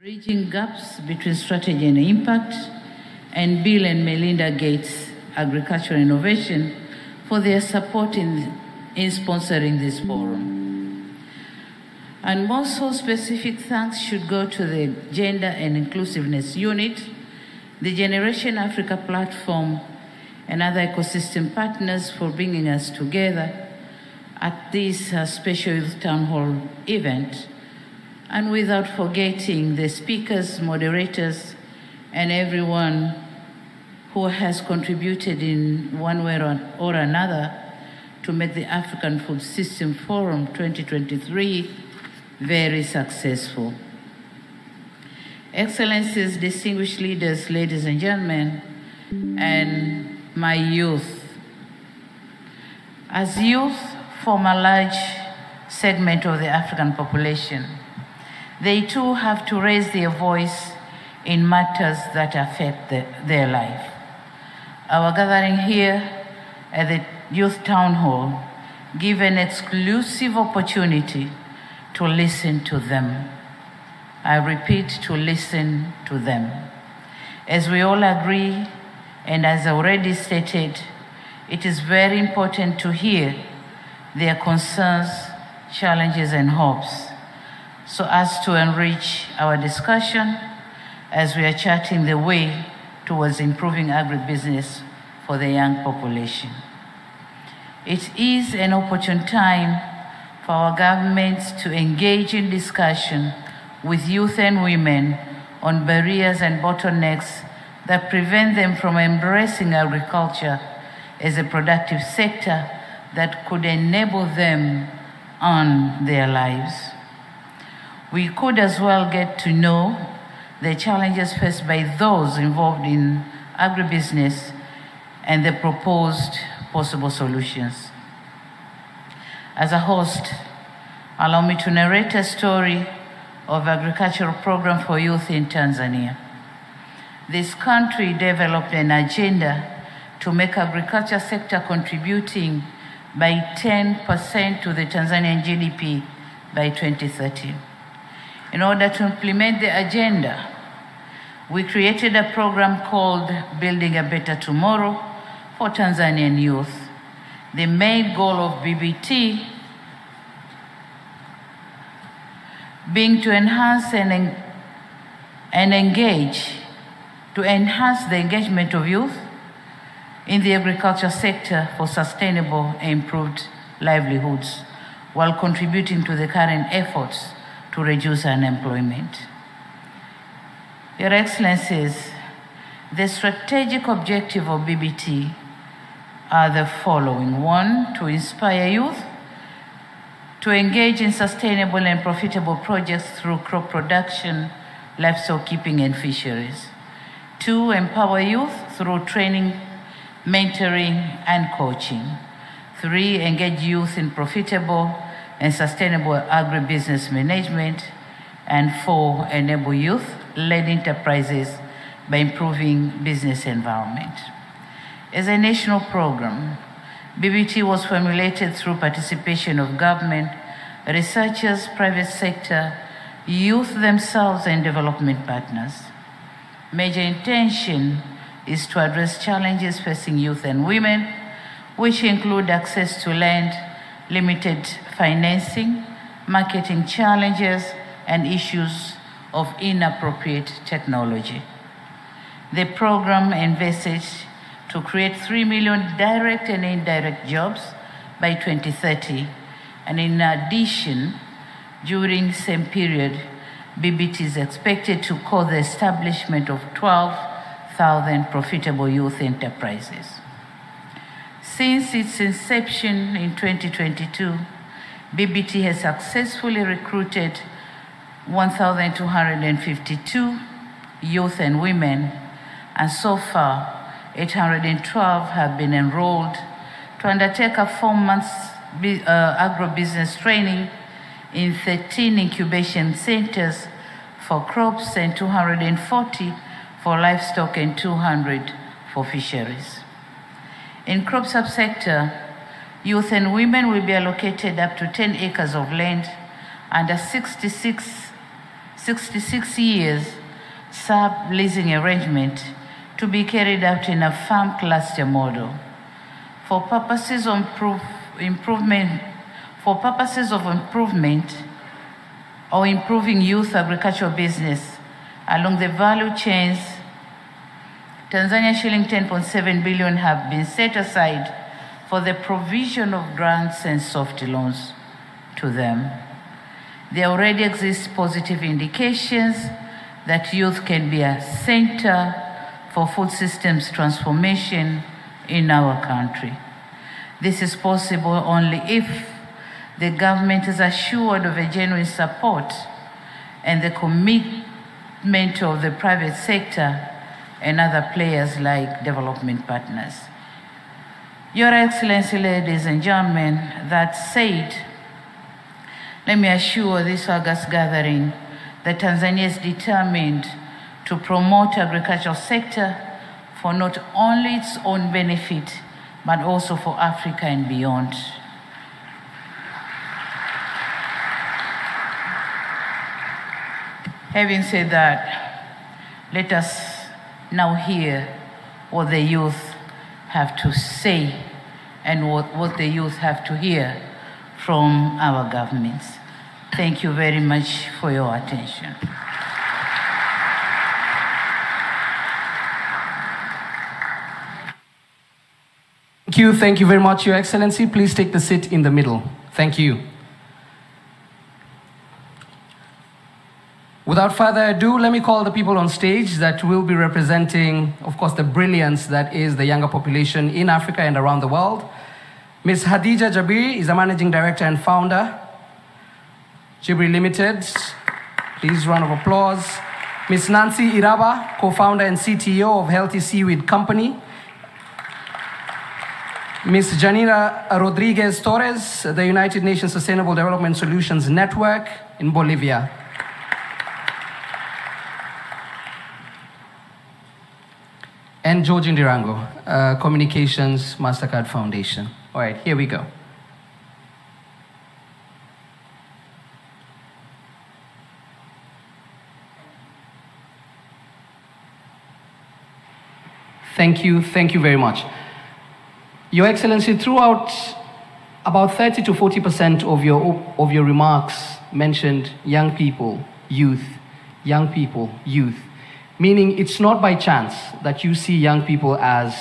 Bridging Gaps Between Strategy and Impact, and Bill and Melinda Gates Agricultural Innovation for their support in sponsoring this forum. And also specific thanks should go to the Gender and Inclusiveness Unit, the Generation Africa platform, and other ecosystem partners for bringing us together at this special Youth Town Hall event, and without forgetting the speakers, moderators, and everyone who has contributed in one way or another to make the African Food System Forum 2023 very successful. Excellencies, distinguished leaders, ladies and gentlemen, and my youth. As youth form a large segment of the African population, they too have to raise their voice in matters that affect their life. Our gathering here at the Youth Town Hall gives an exclusive opportunity to listen to them. I repeat, to listen to them. As we all agree, and as already stated, it is very important to hear their concerns, challenges, and hopes, so as to enrich our discussion as we are charting the way towards improving agribusiness for the young population. It is an opportune time for our governments to engage in discussion with youth and women on barriers and bottlenecks that prevent them from embracing agriculture as a productive sector that could enable them on their lives. We could as well get to know the challenges faced by those involved in agribusiness and the proposed possible solutions. As a host, allow me to narrate a story of agricultural program for youth in Tanzania. This country developed an agenda to make agriculture sector contributing by 10% to the Tanzanian GDP by 2030. In order to implement the agenda, we created a program called Building a Better Tomorrow for Tanzanian youth. The main goal of BBT being to enhance and engage, to enhance the engagement of youth in the agriculture sector for sustainable and improved livelihoods, while contributing to the current efforts to reduce unemployment. Your Excellencies, the strategic objective of BBT are the following. 1, to inspire youth to engage in sustainable and profitable projects through crop production, livestock keeping, and fisheries. 2, empower youth through training, mentoring, and coaching. 3, engage youth in profitable and sustainable agribusiness management. And 4, enable youth-led enterprises by improving business environment. As a national program, BBT was formulated through participation of government, researchers, private sector, youth themselves, and development partners. Major intention is to address challenges facing youth and women, which include access to land, limited financing, marketing challenges, and issues of inappropriate technology. The program envisages to create 3 million direct and indirect jobs by 2030. And in addition, during the same period, BBT is expected to cause the establishment of 12,000 profitable youth enterprises. Since its inception in 2022, BBT has successfully recruited 1,252 youth and women, and so far, 812 have been enrolled to undertake a 4-month agribusiness training in 13 incubation centers for crops and 240 for livestock and 200 for fisheries. In crop subsector, youth and women will be allocated up to 10 acres of land under 66 66 years sub-leasing arrangement to be carried out in a farm cluster model. For purposes of improvement or improving youth agricultural business along the value chains, Tanzania shilling 10.7 billion have been set aside for the provision of grants and soft loans to them. There already exist positive indications that youth can be a center for food systems transformation in our country. This is possible only if the government is assured of a genuine support and the commitment of the private sector and other players like development partners. Your Excellency, ladies and gentlemen, that said, let me assure this August gathering that Tanzania is determined to promote agricultural sector for not only its own benefit, but also for Africa and beyond. Having said that, let us now hear what the youth have to say and what the youth have to hear from our governments. Thank you very much for your attention. Thank you very much, Your Excellency. Please take the seat in the middle. Thank you. Without further ado, let me call the people on stage that will be representing, of course, the brilliance that is the younger population in Africa and around the world. Ms. Khadija Jabiri is a managing director and founder, Jibri Limited. Please, round of applause. Ms. Nancy Iraba, co-founder and CTO of Healthy Seaweed Company. Ms. Janira Rodriguez Torres, the United Nations Sustainable Development Solutions Network in Bolivia. And George Ndirango, Communications MasterCard Foundation. All right, here we go. Thank you very much. Your Excellency, throughout about 30 to 40% of your remarks mentioned young people, youth, young people, youth. Meaning it's not by chance that you see young people as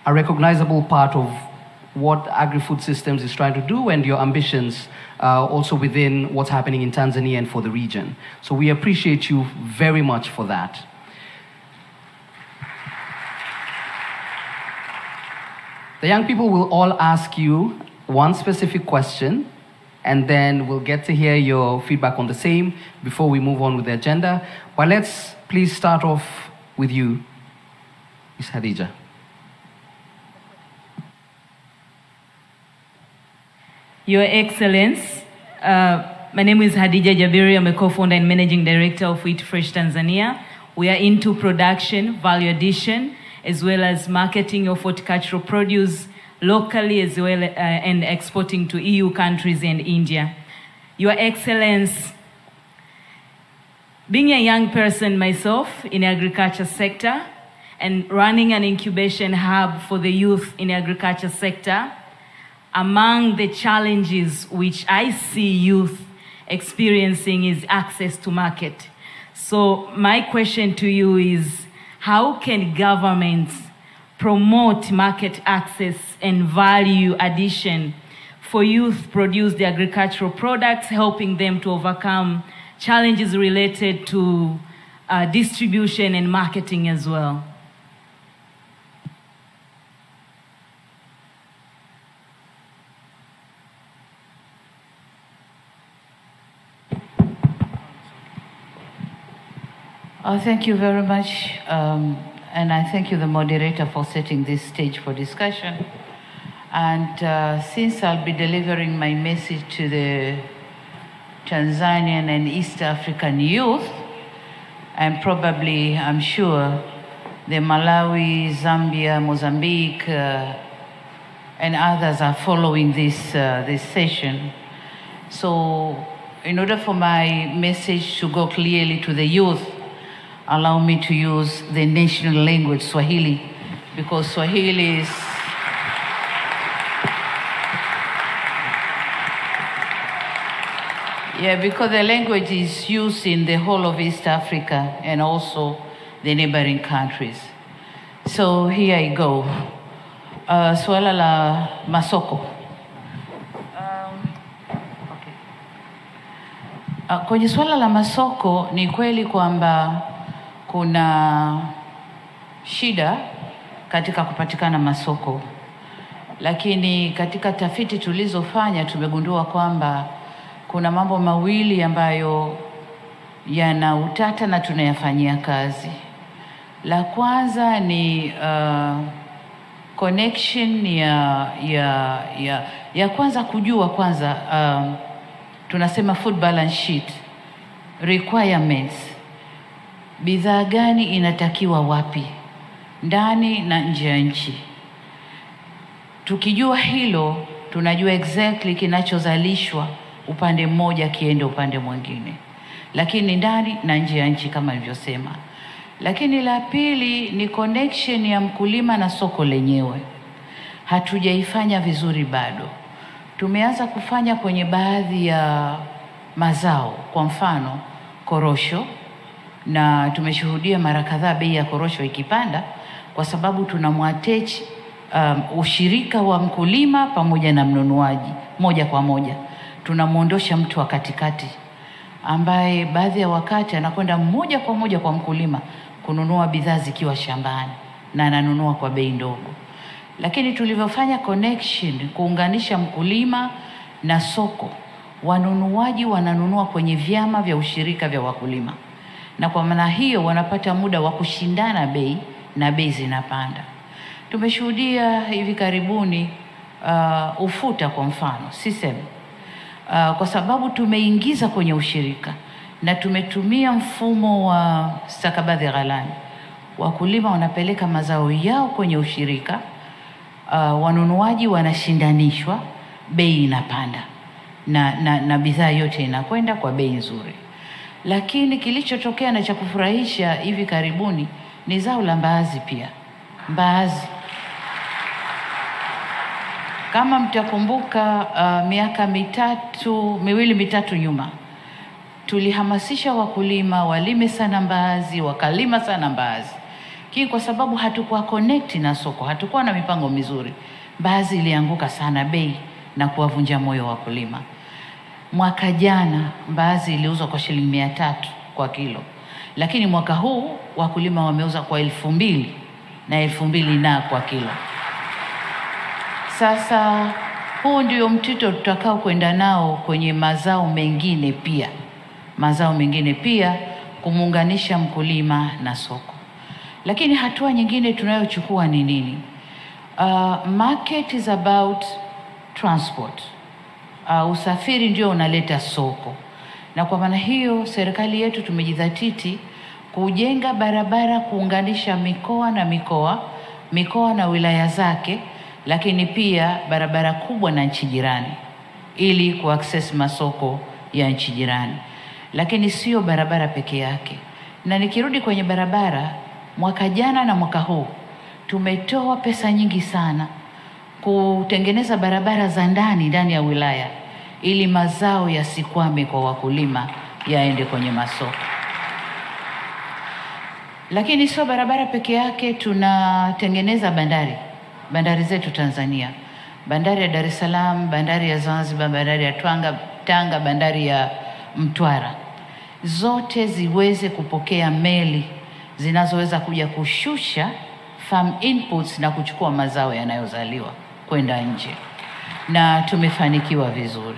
a recognizable part of what agri-food systems is trying to do and your ambitions also within what's happening in Tanzania and for the region. So we appreciate you very much for that. The young people will all ask you one specific question, and then we'll get to hear your feedback on the same before we move on with the agenda. But let's please start off with you, Ms. Khadija. Your Excellence, my name is Khadija Jabiri. I'm a co-founder and managing director of Eat Fresh Tanzania. We are into production, value addition, as well as marketing of horticultural produce locally as well and exporting to EU countries and India. Your Excellence, being a young person myself in the agriculture sector and running an incubation hub for the youth in the agriculture sector, among the challenges which I see youth experiencing is access to market. So my question to you is, how can governments promote market access and value addition for youth produce the agricultural products, helping them to overcome challenges related to distribution and marketing as well? Thank you very much, and I thank you, the moderator, for setting this stage for discussion. And since I'll be delivering my message to the Tanzanian and East African youth, and probably, I'm sure, the Malawi, Zambia, Mozambique, and others are following this session. So in order for my message to go clearly to the youth, allow me to use the national language, Swahili, because Swahili is because the language is used in the whole of East Africa and also the neighboring countries. So here I go. Swala la masoko. Kwenye swala la masoko ni kweli kwamba kuna shida katika kupatikana masoko. Lakini katika tafiti tulizofanya tumegundua kwamba kuna mambo mawili ambayo yana utata na tunayafanyia kazi. La kwanza ni connection ya kwanza kujua kwanza tunasema food balance sheet requirements. Bidhaa gani inatakiwa wapi ndani na nje ya nchi. Tukijua hilo tunajua exactly kinachozalishwa upande mmoja kiende upande mwingine. Lakini ndani na nje ya nchi kama nilivyosema. Lakini la pili ni connection ya mkulima na soko lenyewe. Hatujaifanya vizuri bado. Tumeanza kufanya kwenye baadhi ya mazao, kwa mfano korosho, na tumeshuhudia mara kadhaa bei ya korosho ikipanda kwa sababu tunamwattach ushirika wa mkulima pamoja na mnunuaji moja kwa moja. Tunamuondosha mtu wa katikati ambaye baadhi ya wakati anakwenda moja kwa moja kwa mkulima kununua bidhaa zikiwa shambani na ananunua kwa bei ndogo. Lakini tulivyofanya connection kuunganisha mkulima na soko, wanunuaji wananunua kwenye vyama vya ushirika vya wakulima. Na kwa maana hiyo wanapata muda wa kushindana bei na bei zinapanda. Tumeshuhudia hivi karibuni ufuta kwa mfano, sisemi. Kwa sababu tumeingiza kwenye ushirika na tumetumia mfumo wa stakabadhi ghalani. Wakulima wanapeleka mazao yao kwenye ushirika, wanunuaji wanashindanishwa, bei inapanda na bidhaa yote inakwenda kwa bei nzuri. Lakini kilichotokea na cha kufurahisha hivi karibuni ni zao la mbaazi pia. Mbaazi, kama mtakumbuka, miaka miwili mitatu nyuma tulihamasisha wakulima walime sana mbaazi, wakalima sana mbaazi. Kwa sababu hatukuwa connect na soko, hatukuwa na mipango mizuri, mbaazi ilianguka sana bei na kuwavunja moyo wakulima. Mwaka jana mbaazi iliuzwa kwa shilingi 300 kwa kilo. Lakini mwaka huu wakulima wameuza kwa 2,000 na 2,000 na kwa kilo. Sasa huu ndio mtito tutakao kwenda nao kwenye mazao mengine pia. Mazao mengine pia kumuunganisha mkulima na soko. Lakini hatua nyingine tunayochukua ni nini? Market is about transport. Usafiri ndio unaleta soko. Na kwa maana hiyo serikali yetu tumejidhatiti kujenga barabara kuunganisha mikoa na wilaya zake, lakini pia barabara kubwa na nchi jirani ili kuaccess masoko ya nchi jirani. Lakini sio barabara peke yake. Na nikirudi kwenye barabara, mwaka jana na mwaka huu tumetoa pesa nyingi sana kutengeneza barabara za ndani ya wilaya ili mazao yasikwame kwa wakulima, yaende kwenye masoko. Lakini sio barabara peke yake, tunatengeneza bandari zetu Tanzania. Bandari ya Dar es Salaam, bandari ya Zanzibar, bandari ya Tanga, bandari ya Mtwara. Zote ziweze kupokea meli zinazoweza kuja kushusha farm inputs na kuchukua mazao yanayozaliwa kwenda nje. Na tumefanikiwa vizuri.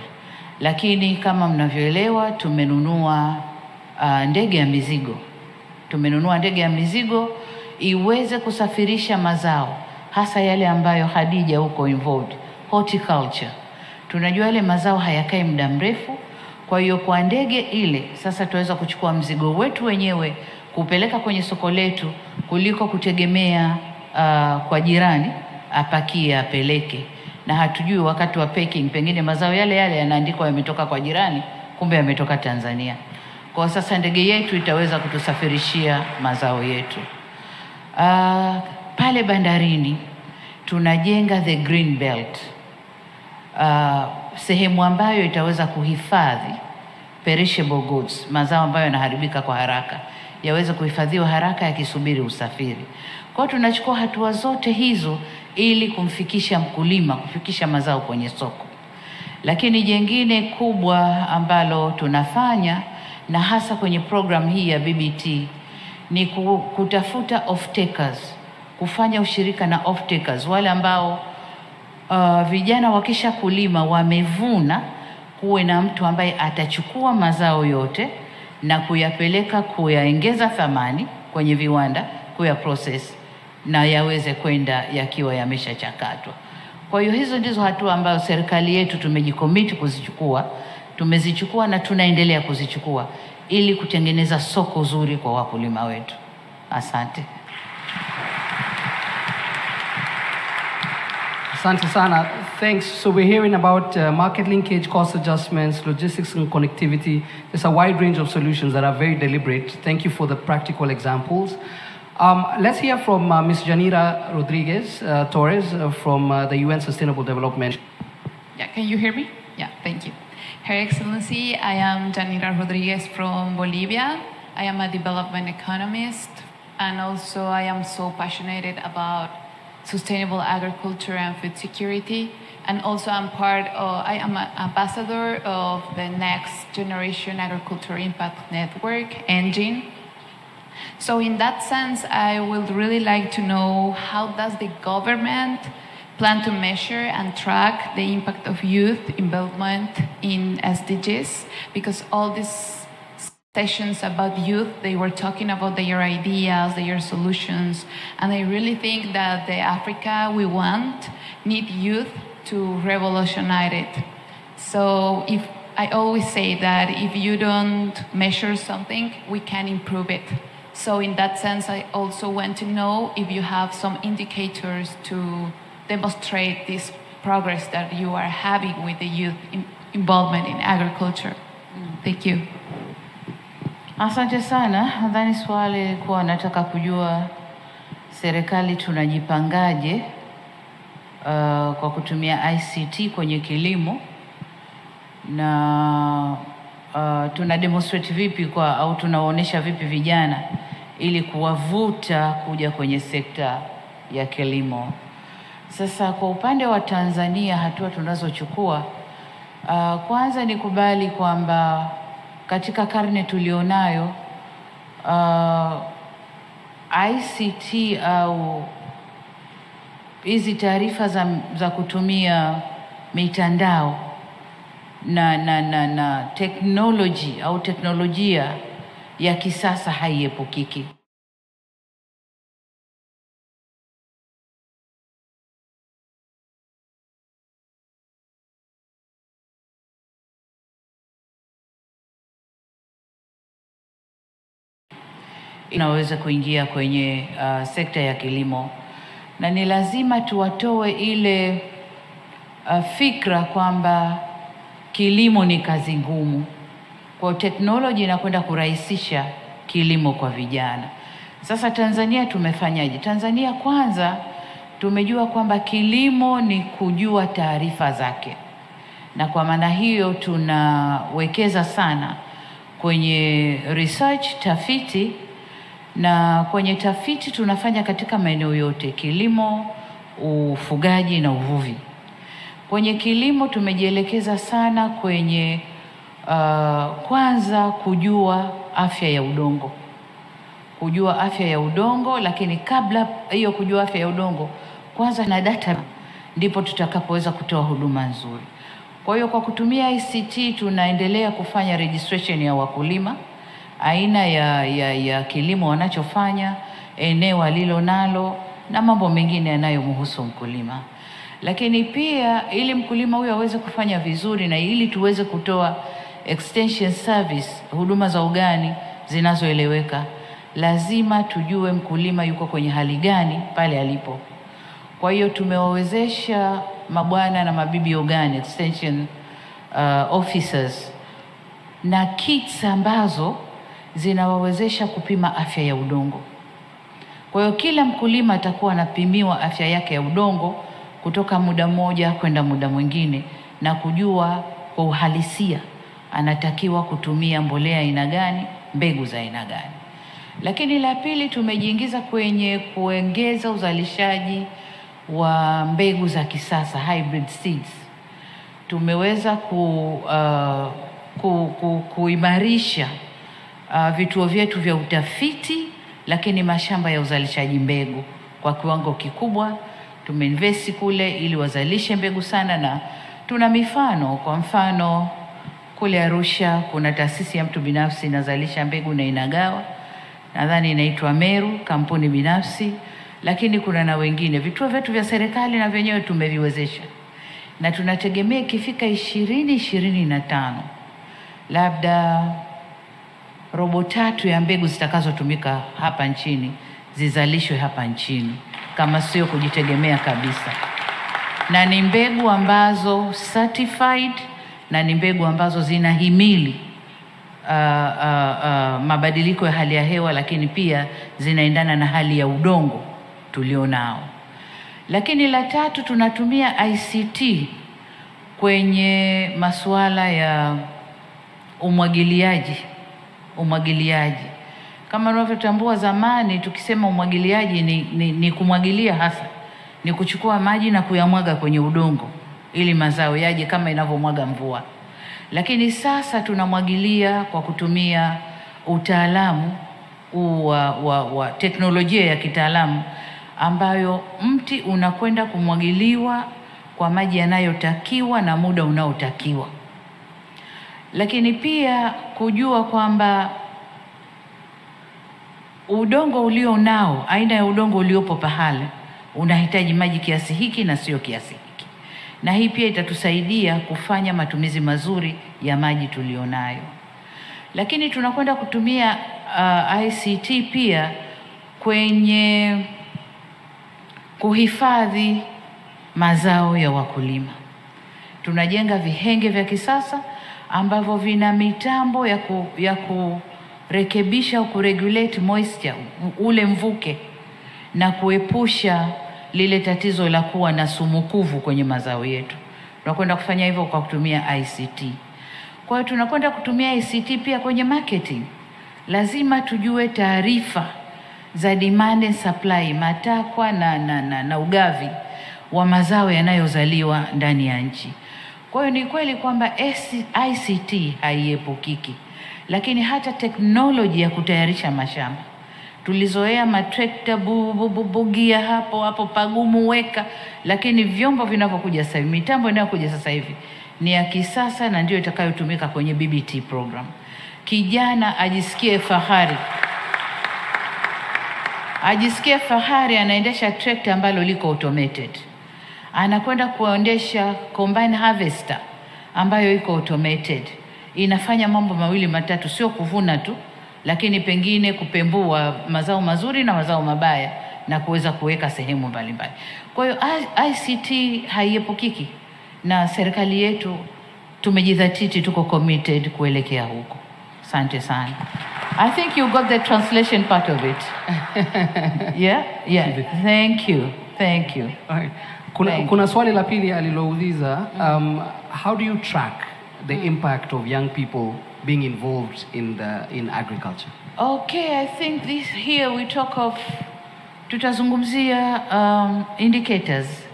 Lakini kama mnavyoelewa tumenunua ndege ya mizigo. Tumenunua ndege ya mizigo iweze kusafirisha mazao, hasa yale ambayo Hadija huko involved, horticulture. Tunajua yale mazao hayakai muda mrefu, kwa hiyo kwa ndege ile sasa tuweza kuchukua mzigo wetu wenyewe kupeleka kwenye soko letu kuliko kutegemea kwa jirani apakie apeleke. Na hatujui wakati wa packing pengine mazao yale yanaandikwa yametoka kwa jirani kumbe yametoka Tanzania. Kwa sasa ndege yetu itaweza kutusafirishia mazao yetu. Pale bandarini tunajenga the green belt, sehemu ambayo itaweza kuhifadhi perishable goods, mazao ambayo yanaharibika kwa haraka, yaweze kuhifadhiwa haraka yakisubiri usafiri. Kwa tunachukua hatua zote hizo ili kumfikisha mkulima, kufikisha mazao kwenye soko. Lakini jengine kubwa ambalo tunafanya na hasa kwenye program hii ya BBT ni kutafuta off-takers, kufanya ushirika na off-takers, wale ambao vijana wakisha kulima wamevuna, kuwe na mtu ambaye atachukua mazao yote na kuyapeleka kuyaongeza thamani kwenye viwanda, kuya process na yaweze kwenda yakiwa yameshachakatwa. Kwa hiyo hizo ndizo hatua ambazo serikali yetu tumejikomiti kuzichukua, tumezichukua na tunaendelea kuzichukua ili kutengeneza soko zuri kwa wakulima wetu. Asante. Asante sana. Thanks. So we're hearing about market linkage, cost adjustments, logistics and connectivity. There's a wide range of solutions that are very deliberate. Thank you for the practical examples. Let's hear from Ms. Janira Rodriguez Torres from the UN Sustainable Development. Yeah, can you hear me? Yeah, thank you. Her Excellency, I am Janira Rodriguez from Bolivia. I am a development economist, and also I am so passionate about sustainable agriculture and food security. And also I am an ambassador of the Next Generation Agriculture Impact Network, engine. So in that sense, I would really like to know, how does the government plan to measure and track the impact of youth involvement in SDGs? Because all these sessions about youth, they were talking about their ideas, their solutions, and I really think that the Africa we want need youth to revolutionize it. So I always say that if you don't measure something, we can improve it. So in that sense, I also want to know if you have some indicators to demonstrate this progress that you are having with the youth involvement in agriculture. Thank you. Asante sana. Nadhani swali kwa nataka kujua serikali tunajipangaje kwa kutumia ICT kwenye kilimo, na tuna demonstrate vipi au tunaonesha vipi vijana ili kuwavuta kuja kwenye sekta ya kilimo. Sasa kwa upande wa Tanzania, hatua tunazochukua, kwanza nikubali kwamba katika karne tulionayo, ICT au hizi taarifa za kutumia mitandao na technology au teknolojia ya kisasa haiepukiki. Inaweza kuingia kwenye sekta ya kilimo, na ni lazima tuwatoe ile fikra kwamba kilimo ni kazi ngumu. Kwa teknolojia inakwenda kurahisisha kilimo kwa vijana. Sasa Tanzania tumefanyaje? Tanzania kwanza tumejua kwamba kilimo ni kujua taarifa zake, na kwa maana hiyo tunawekeza sana kwenye research, tafiti, na kwenye tafiti tunafanya katika maeneo yote: kilimo, ufugaji na uvuvi. Kwenye kilimo tumejielekeza sana kwenye kwanza kujua afya ya udongo. Kujua afya ya udongo, lakini kabla hiyo kujua afya ya udongo, kwanza na data, ndipo tutakapoweza kutoa huduma nzuri. Kwa hiyo kwa kutumia ICT tunaendelea kufanya registration ya wakulima, aina ya kilimo wanachofanya, eneo alilo nalo na mambo mengine yanayomhusu mkulima. Lakini pia ili mkulima huyo aweze kufanya vizuri na ili tuweze kutoa extension service, huduma za ugani zinazoeleweka, lazima tujue mkulima yuko kwenye hali gani pale alipo. Kwa hiyo tumewawezesha mabwana na mabibi ugani extension officers na kits ambazo zinawawezesha kupima afya ya udongo. Kwa hiyo kila mkulima atakuwa anapimiwa afya yake ya udongo kutoka muda mmoja kwenda muda mwingine, na kujua kwa uhalisia anatakiwa kutumia mbolea aina gani, mbegu za aina gani. Lakini la pili, tumejiingiza kwenye kuongeza uzalishaji wa mbegu za kisasa, hybrid seeds. Tumeweza kuimarisha vituo vyetu vya utafiti, lakini mashamba ya uzalishaji mbegu kwa kiwango kikubwa. Tumeinvest kule ili wazalishe mbegu sana, na tuna mifano. Kwa mfano kule Arusha kuna taasisi ya mtu binafsi inazalisha mbegu na inagawa, nadhani inaitwa Meru, kampuni binafsi, lakini kuna na wengine. Vituo vyetu vya serikali na vyenyewe tumeviwezesha, na tunategemea ikifika 2025 labda 3/4 ya mbegu zitakazotumika hapa nchini zizalishwe hapa nchini, kama sio kujitegemea kabisa. Na ni mbegu ambazo certified, na ni mbegu ambazo zinahimili mabadiliko ya hali ya hewa, lakini pia zinaendana na hali ya udongo tulionao. Lakini la tatu, tunatumia ICT kwenye masuala ya umwagiliaji. Kama unavyotambua, zamani tukisema umwagiliaji ni kumwagilia hasa, ni kuchukua maji na kuyamwaga kwenye udongo ili mazao yaje kama inavyomwaga mvua. Lakini sasa tunamwagilia kwa kutumia utaalamu wa teknolojia ya kitaalamu, ambayo mti unakwenda kumwagiliwa kwa maji yanayotakiwa na muda unaotakiwa. Lakini pia kujua kwamba udongo ulio nao, aina ya udongo uliopo pahali, unahitaji maji kiasi hiki na sio kiasi hiki. Na hii pia itatusaidia kufanya matumizi mazuri ya maji tulionayo. Lakini tunakwenda kutumia ICT pia kwenye kuhifadhi mazao ya wakulima. Tunajenga vihenge vya kisasa ambavyo vina mitambo ya kurekebisha au kuregulate moisture, ule mvuke, na kuepusha lile tatizo la kuwa na sumukuvu kwenye mazao yetu. Tunakwenda kufanya hivyo kwa kutumia ICT. Kwa hiyo tunakwenda kutumia ICT pia kwenye marketing. Lazima tujue taarifa za demand and supply, matakwa na ugavi wa mazao yanayozaliwa ndani ya nchi. Kwa hiyo ni kweli kwamba ICT haiepukiki, lakini hata teknoloji ya kutayarisha mashamba. Tulizoea matrekta bugia hapo pagumu weka, lakini vyombo vinavyokuja sasa hivi, mitambo inayokuja sasa hivi ni ya kisasa, na ndio itakayotumika kwenye BBT program. Kijana ajisikie fahari anaendesha trekta ambalo liko automated. Anakwenda kuendesha combine harvester ambayo iko automated. Inafanya mambo mawili matatu, sio kuvuna tu, lakini pengine kupembua mazao mazuri na mazao mabaya na kuweza kuweka sehemu mbalimbali. Kwa hiyo ICT haiepukiki, na serikali yetu tumejidhatiti, tuko committed kuelekea huko. Asante sana. I think you got the translation part of it. Yeah. Thank you. All right. Kuna swali la pili alilouliza, how do you track the impact of young people being involved in agriculture? Okay, I think here we talk of, tutazungumzia indicators.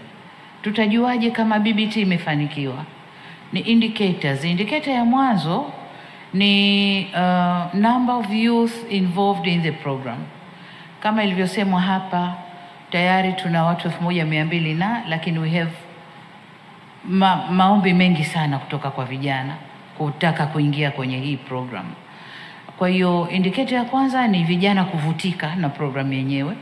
Tutajuaje kama BBT imefanikiwa? Ni indicators. Indicator ya mwanzo ni number of youth involved in the program. Kama ilivyosemwa hapa, tayari tuna watu 1200 lakini we have maombi mengi sana kutoka kwa vijana kutaka kuingia kwenye hii program. Kwa hiyo indicator ya kwanza ni vijana kuvutika na program yenyewe.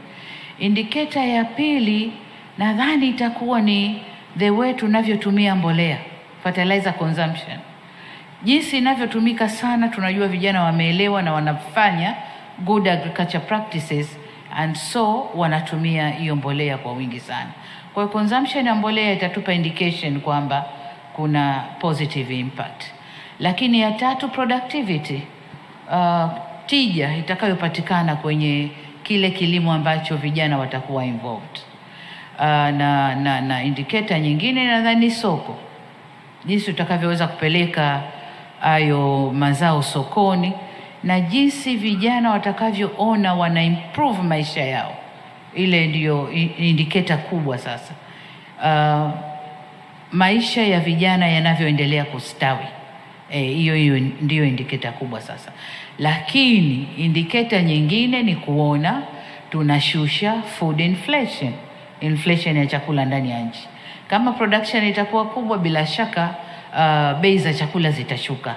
Indicator ya pili nadhani itakuwa ni the way tunavyotumia mbolea, fertilizer consumption. Jinsi inavyotumika sana, tunajua vijana wameelewa na wanafanya good agriculture practices, and so wanatumia hiyo mbolea kwa wingi sana. Kwa consumption ya mbolea itatupa indication kwamba kuna positive impact. Lakini ya tatu, productivity, tija itakayopatikana kwenye kile kilimo ambacho vijana watakuwa involved. Na indicator nyingine nadhani soko, jinsi utakavyoweza kupeleka hayo mazao sokoni na jinsi vijana watakavyoona wana improve maisha yao. Ile ndiyo indicator kubwa sasa. Maisha ya vijana yanavyoendelea kustawi, hiyo ndiyo indicator kubwa sasa. Lakini indicator nyingine ni kuona tunashusha food inflation ya chakula ndani ya nchi. Kama production itakuwa kubwa, bila shaka bei za chakula zitashuka.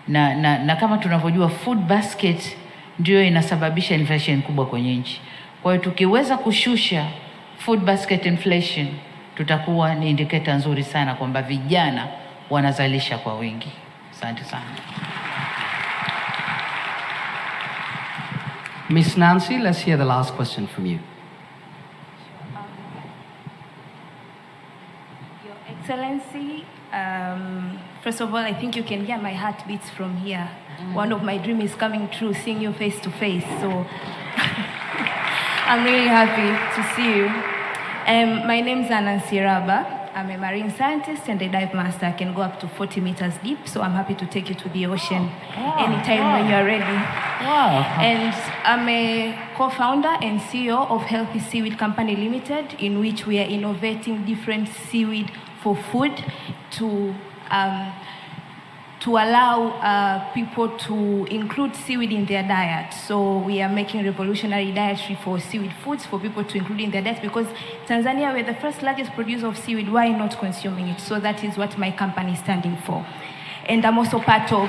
Na kama tunavyojua food basket ndio inasababisha inflation kubwa kwenye nchi. Kwa hiyo tukiweza kushusha food basket inflation, tutakuwa ni indicator nzuri sana kwamba vijana wanazalisha kwa wingi. Asante sana. Miss Nancy, let's hear the last question from you. Your Excellency, first of all, I think you can hear my heart beats from here. One of my dreams is coming true, seeing you face to face. So I'm really happy to see you. My name is Anazungumza. I'm a marine scientist and a dive master. I can go up to 40 meters deep, so I'm happy to take you to the ocean anytime when you're ready. Wow. And I'm a co-founder and CEO of Healthy Seaweed Company Limited, in which we are innovating different seaweed for food to allow people to include seaweed in their diet. So we are making revolutionary dietary for seaweed foods for people to include in their diet, because Tanzania, we're the first largest producer of seaweed. Why not consuming it? So that is what my company is standing for. And I'm also part of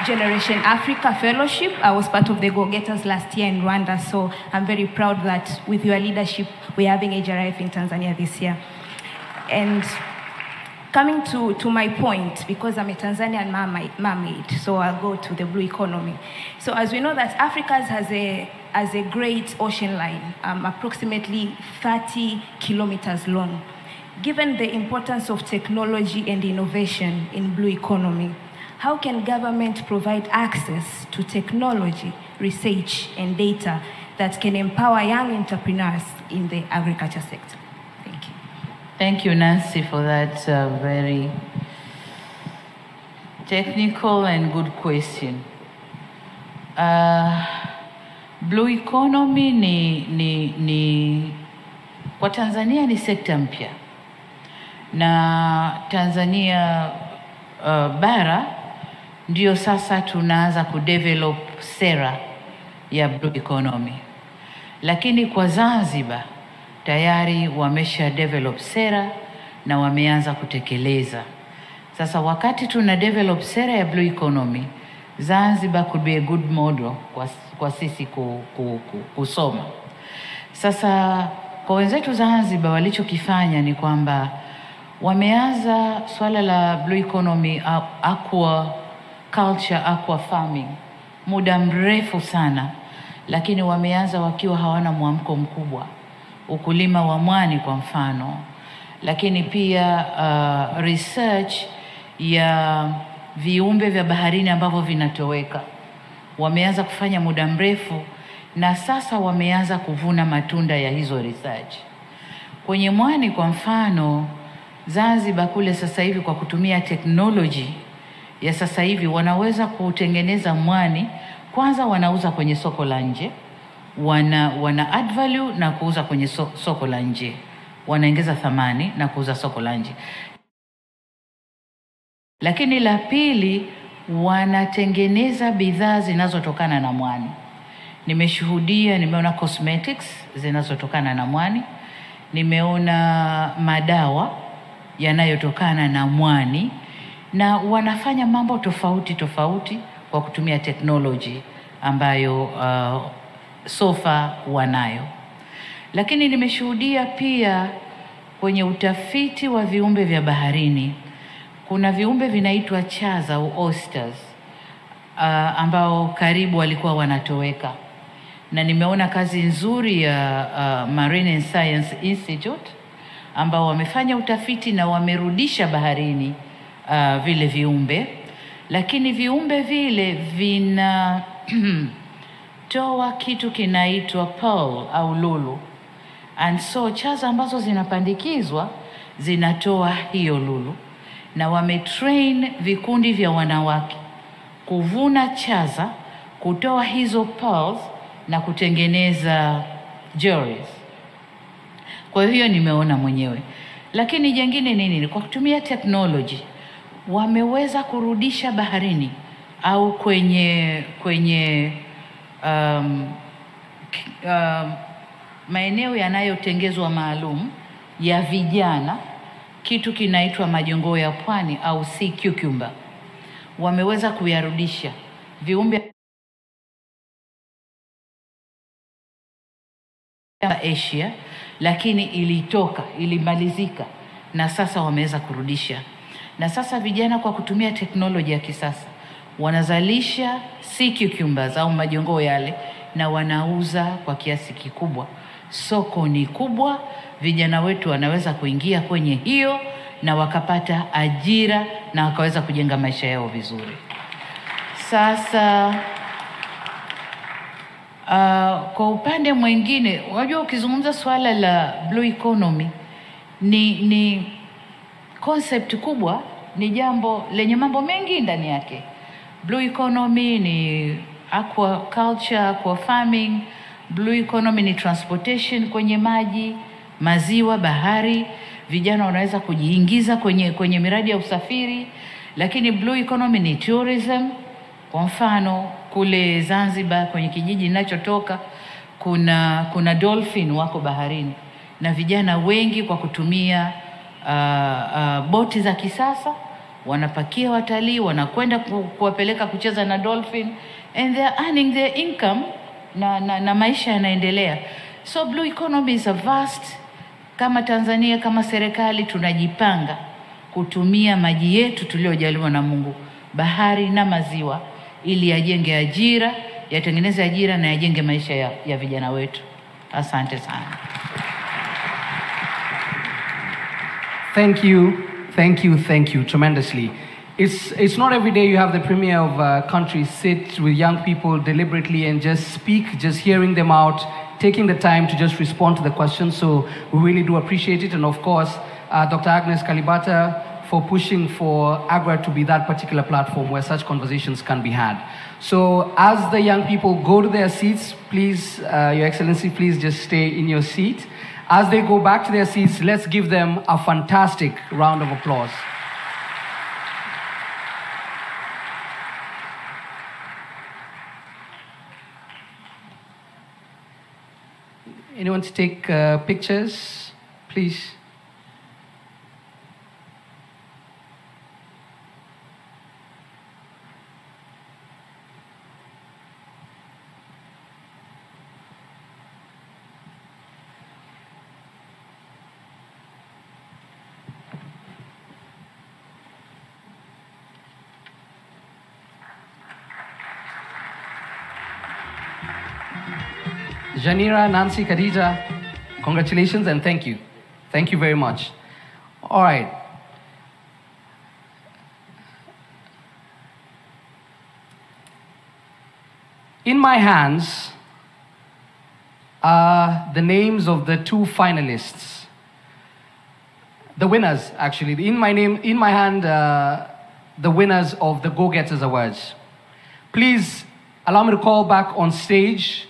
Generation Africa Fellowship. I was part of the Go-Getters last year in Rwanda, so I'm very proud that with your leadership, we're having a Jniccf in Tanzania this year. And coming to my point, because I'm a Tanzanian mermaid, so I'll go to the blue economy. So as we know that Africa has a great ocean line, approximately 30 kilometers long. Given the importance of technology and innovation in blue economy, how can government provide access to technology, research, and data that can empower young entrepreneurs in the agriculture sector? Thank you. Thank you, Nancy, for that very technical and good question. Blue economy ni kwa Tanzania ni sekta mpya. Na Tanzania bara ndio sasa tunaanza kudevelop sera ya blue economy. Lakini kwa Zanzibar tayari wamesha develop sera na wameanza kutekeleza. Sasa wakati tuna develop sera ya blue economy, Zanzibar could be a good model kwa sisi kusoma. Sasa kwa wenzetu Zanzibar walichokifanya ni kwamba wameanza swala la blue economy, aqua culture, aqua farming muda mrefu sana, lakini wameanza wakiwa hawana mwamko mkubwa. Ukulima wa mwani kwa mfano, lakini pia research ya viumbe vya baharini ambavyo vinatoweka wameanza kufanya muda mrefu, na sasa wameanza kuvuna matunda ya hizo research. Kwenye mwani kwa mfano, Zanzibar kule sasa hivi kwa kutumia technology ya sasa hivi wanaweza kutengeneza mwani. Kwanza wanauza kwenye soko la nje, wana add value na kuuza kwenye soko la nje, wanaongeza thamani na kuuza soko la nje. Lakini la pili, wanatengeneza bidhaa zinazotokana na mwani. Nimeona cosmetics zinazotokana na mwani, nimeona madawa yanayotokana na mwani, na wanafanya mambo tofauti tofauti kwa kutumia technology ambayo sofa wanayo. Lakini nimeshuhudia pia kwenye utafiti wa viumbe vya baharini, kuna viumbe vinaitwa chaza au oysters ambao karibu walikuwa wanatoweka, na nimeona kazi nzuri ya Marine Science Institute ambao wamefanya utafiti na wamerudisha baharini vile viumbe, lakini viumbe vile vina toa kitu kinaitwa pearl au lulu, and so chaza ambazo zinapandikizwa zinatoa hiyo lulu, na wametrain vikundi vya wanawake kuvuna chaza, kutoa hizo pearls na kutengeneza jewelries. Kwa hiyo nimeona mwenyewe. Lakini jengine nini? Kwa kutumia technology wameweza kurudisha baharini au kwenye maeneo yanayotengezwa maalum ya vijana kitu kinaitwa majongo ya pwani au sea cucumber. Wameweza kuyarudisha viumbe Asia, lakini ilimalizika, na sasa wameweza kurudisha. Na sasa vijana kwa kutumia teknolojia ya kisasa wanazalisha sea cucumbers au majongo yale na wanauza kwa kiasi kikubwa. Soko ni kubwa, vijana wetu wanaweza kuingia kwenye hiyo na wakapata ajira na wakaweza kujenga maisha yao vizuri. Sasa kwa upande mwingine, unajua ukizungumza swala la blue economy ni concept kubwa, ni jambo lenye mambo mengi ndani yake. Blue economy ni aquaculture, aqua farming. Blue economy ni transportation kwenye maji, maziwa, bahari. Vijana wanaweza kujiingiza kwenye miradi ya usafiri. Lakini blue economy ni tourism. Kwa mfano kule Zanzibar kwenye kijiji ninachotoka kuna dolphin wako baharini, na vijana wengi kwa kutumia boti za kisasa wanapakia watalii, wanakwenda kuwapeleka kucheza na dolphin, and they are earning their income na maisha yanaendelea. So blue economy is a vast. Kama Tanzania, kama serikali tunajipanga kutumia maji yetu tuliojaliwa na Mungu, bahari na maziwa, ili yajenge ajira, yatengeneze ajira na yajenge maisha ya vijana wetu. Asante sana. Thank you tremendously. It's not every day you have the premier of countries sit with young people deliberately and just speak, just hearing them out, taking the time to just respond to the questions. So we really do appreciate it. And of course, Dr. Agnes Kalibata for pushing for Agraf to be that particular platform where such conversations can be had. So as the young people go to their seats, please, Your Excellency, please just stay in your seat. As they go back to their seats, let's give them a fantastic round of applause. Anyone to take pictures, please? Janira, Nancy, Khadija, congratulations and thank you. Thank you very much. All right. In my hands are the names of the two finalists. The winners, actually. In my hand, the winners of the Go-Getters Awards. Please allow me to call back on stage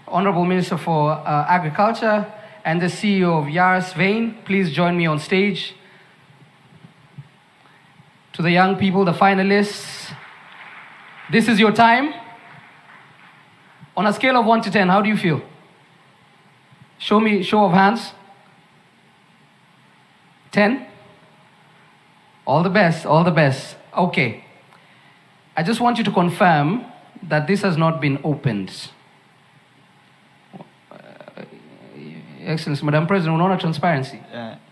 Honorable Minister for Agriculture and the CEO of Yaris Vein. Please join me on stage. To the young people, the finalists, this is your time. On a scale of 1 to 10, how do you feel? Show of hands. 10? All the best, all the best. Okay. I just want you to confirm that this has not been opened. Excellency, Madam President, we want transparency.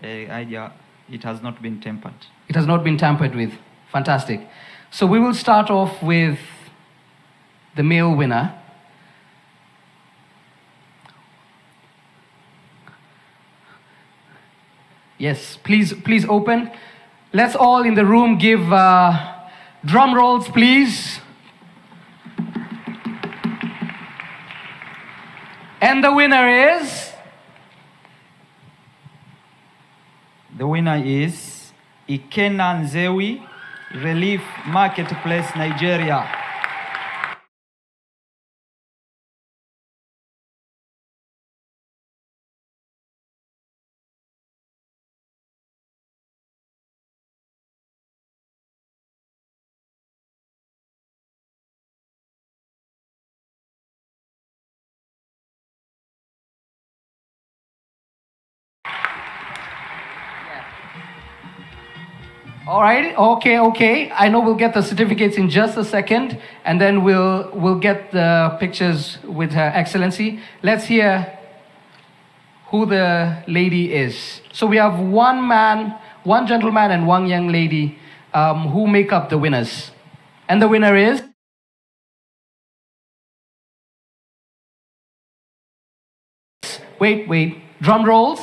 It has not been tampered. It has not been tampered with. Fantastic. So we will start off with the male winner. Yes, please open. Let's all in the room give Drum rolls, please. And the winner is? The winner is Ikena Nzewi, Relief Marketplace, Nigeria. All right, okay. I know we'll get the certificates in just a second, and then we'll get the pictures with Her Excellency. Let's hear who the lady is. So we have one gentleman, and one young lady who make up the winners. And the winner is? Wait, drum rolls.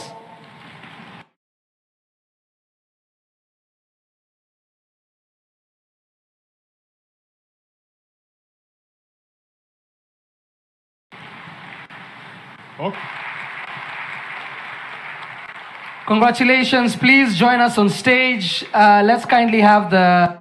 Okay. Congratulations, please join us on stage. Let's kindly have the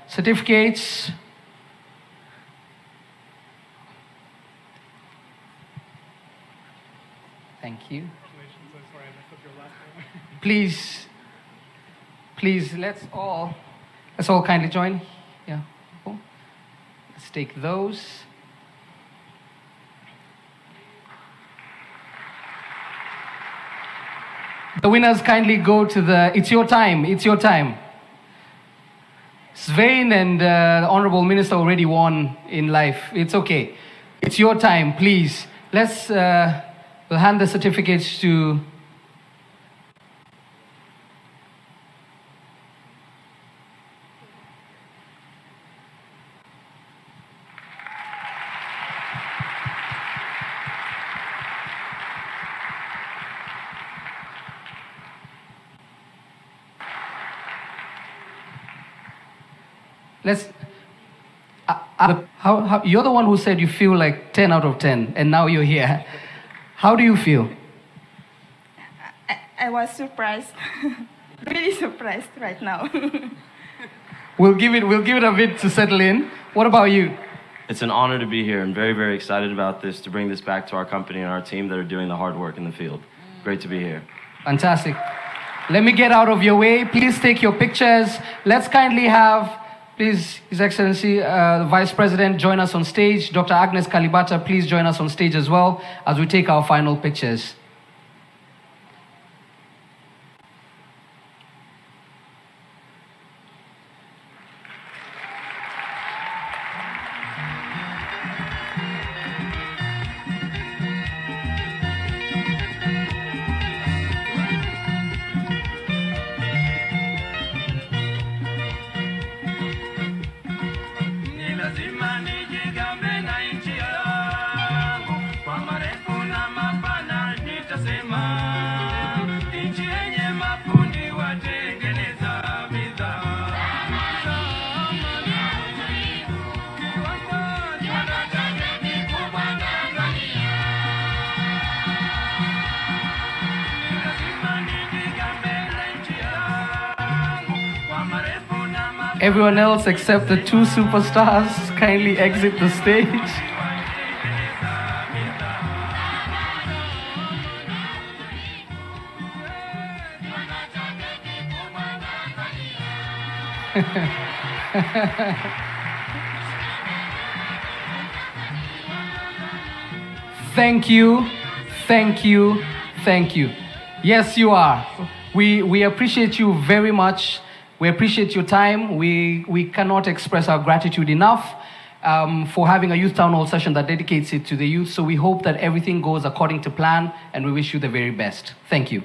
certificates. Thank you. Please, let's all kindly join. Yeah. Cool. Let's take those. The winners kindly go to the, it's your time. Svein and the Honorable Minister already won in life. It's okay. It's your time, please. Let's, we'll hand the certificates to how you're the one who said you feel like 10 out of 10, and now you're here. How do you feel? I was surprised, really surprised right now. We'll give it a bit to settle in. What about you? It's an honor to be here. I'm very, very excited about this, to bring this back to our company and our team that are doing the hard work in the field. Great to be here. Fantastic. Let me get out of your way. Please take your pictures. Let's kindly have, please, His Excellency, the Vice President, join us on stage. Dr. Agnes Kalibata, please join us on stage as well as we take our final pictures. Everyone else except the two superstars kindly exit the stage. Thank you, thank you, thank you. Yes, you are. We appreciate you very much. We appreciate your time. We cannot express our gratitude enough for having a youth town hall session that dedicates it to the youth. So we hope that everything goes according to plan, and we wish you the very best. Thank you.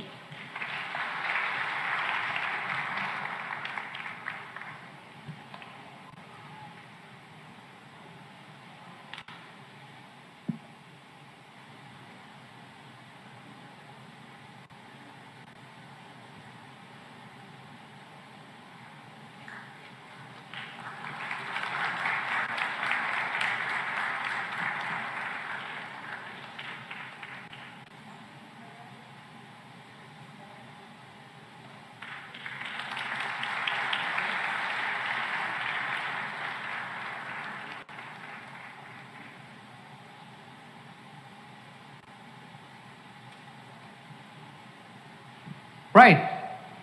Right.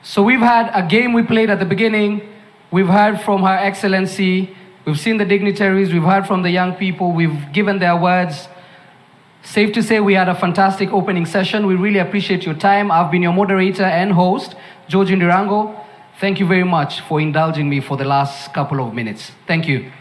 So we've had a game we played at the beginning. We've heard from Her Excellency. We've seen the dignitaries. We've heard from the young people. We've given their words. Safe to say we had a fantastic opening session. We really appreciate your time. I've been your moderator and host, George Ndirango. Thank you very much for indulging me for the last couple of minutes. Thank you.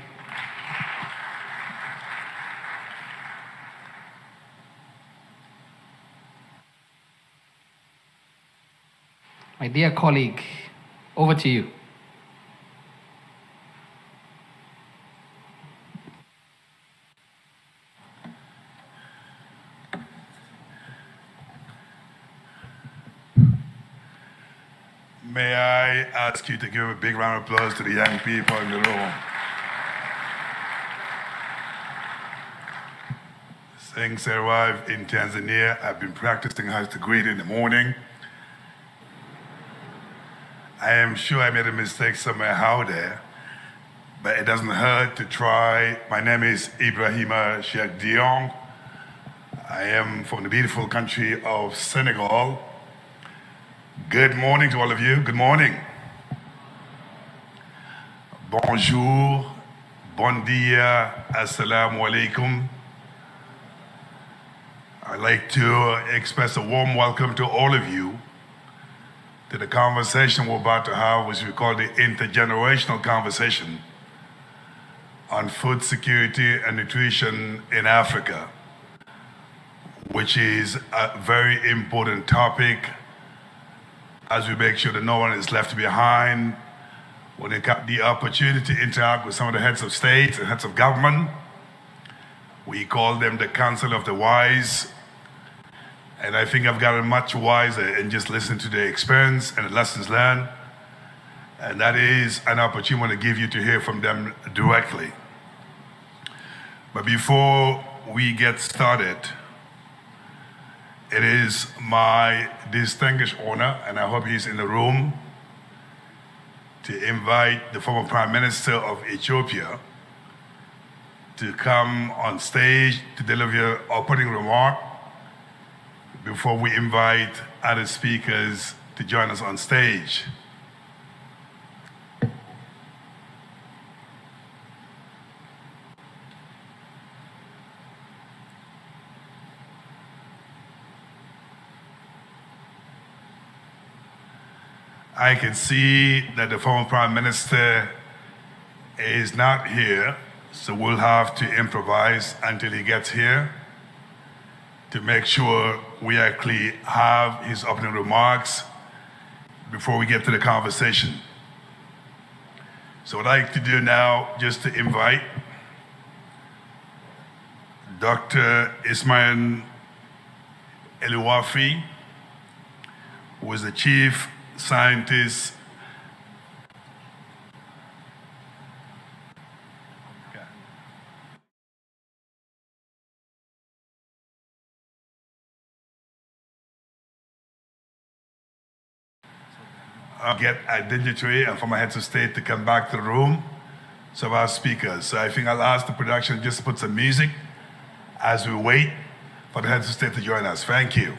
My dear colleague, over to you. May I ask you to give a big round of applause to the young people in the room. Since I arrived in Tanzania, I've been practicing how to greet in the morning. I am sure I made a mistake somewhere out there, but it doesn't hurt to try. My name is Ibrahima Cheikh Diong. I am from the beautiful country of Senegal. Good morning to all of you. Good morning. Bonjour, bon dia, assalamu alaikum. I'd like to express a warm welcome to all of you to the conversation we're about to have, which we call the intergenerational conversation on food security and nutrition in Africa, which is a very important topic as we make sure that no one is left behind. When we got the opportunity to interact with some of the heads of state and heads of government, we call them the Council of the Wise. And I think I've gotten much wiser in just listening to their experience and the lessons learned. And that is an opportunity I want to give you to hear from them directly. But before we get started, it is my distinguished honor, and I hope he's in the room, to invite the former Prime Minister of Ethiopia to come on stage to deliver your opening remark before we invite other speakers to join us on stage. I can see that the former Prime Minister is not here, so we'll have to improvise until he gets here to make sure we actually have his opening remarks before we get to the conversation. So what I'd like to do now, just to invite Dr. Ismail Eliwafi, who is the Chief Scientist get a dignitary and former heads of state to come back to the room, some of our speakers. So I think I'll ask the production just to put some music as we wait for the heads of state to join us. Thank you.